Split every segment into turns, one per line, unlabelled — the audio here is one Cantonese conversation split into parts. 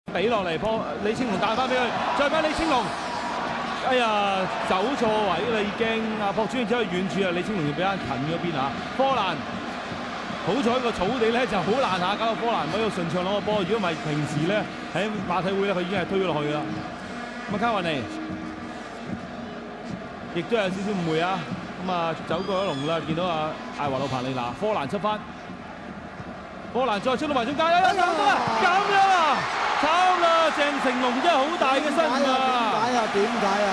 俾落嚟，李青龍帶翻俾佢，再俾李青龍。哎呀，走錯位啦已經。阿朴主要只可以遠處啊，李青龍要俾翻近嗰邊啊。科蘭好彩個草地咧就好爛下，搞到科蘭可以順暢攞個波。如果唔係平時咧喺馬體會咧，佢已經係推咗落去㗎啦。咁卡雲尼亦都有少少誤會啊。咁啊走過咗龍啦，見到啊艾華路彭利拿，科蘭出翻。科蘭再出到埋中間啦，咁啊，慘啦！鄭成龍真係好大嘅身啊！
點解啊？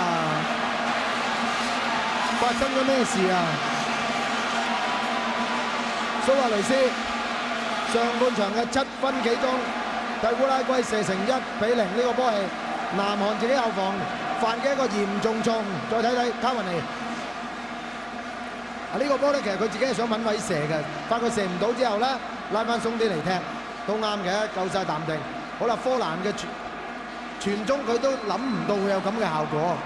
發生咗咩事啊？蘇亞雷斯上半場嘅7分幾鐘，替烏拉圭射成1-0，呢個波係南韓自己後防犯嘅一個嚴重錯誤。再睇睇卡雲尼。呢個波咧，其實佢自己係想揾位射嘅，發覺射唔到之後咧，拉翻鬆啲嚟踢，都啱嘅，夠晒淡定。好啦，科蘭嘅傳中佢都諗唔到會有咁嘅效果，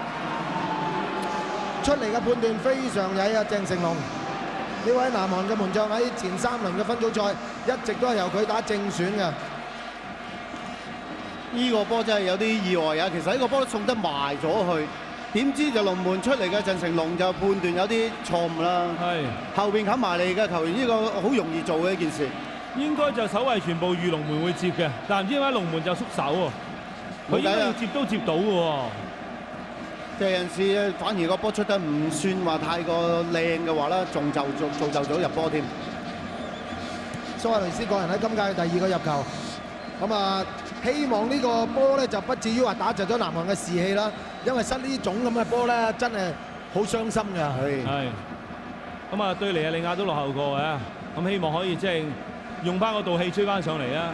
出嚟嘅判斷非常曳啊！鄭成龍呢位南韓嘅門將喺前3輪嘅分組賽一直都係由佢打正選嘅。
呢個波真係有啲意外啊！其實呢個波都送得埋咗去。點知就龍門出嚟嘅鄭成龍就判斷有啲錯誤啦。係後邊冚埋嚟嘅球員，呢個好容易做嘅一件事。應該就守衞全部預龍門會接嘅，但唔知點解龍門就縮手喎。佢應該要接都接到嘅喎。即係有陣時反而個波出得唔算話太過靚嘅話啦，仲就造就咗入波添。
蘇亞雷斯個人喺今屆第2個入球，咁啊希望呢個波咧就不至於話打著咗南韓嘅士氣啦。因為失呢種咁嘅波咧，真係好傷心㗎。係。咁啊，對尼日利亞都落後過嘅，咁希望可以即係用翻嗰道氣追翻上嚟啊！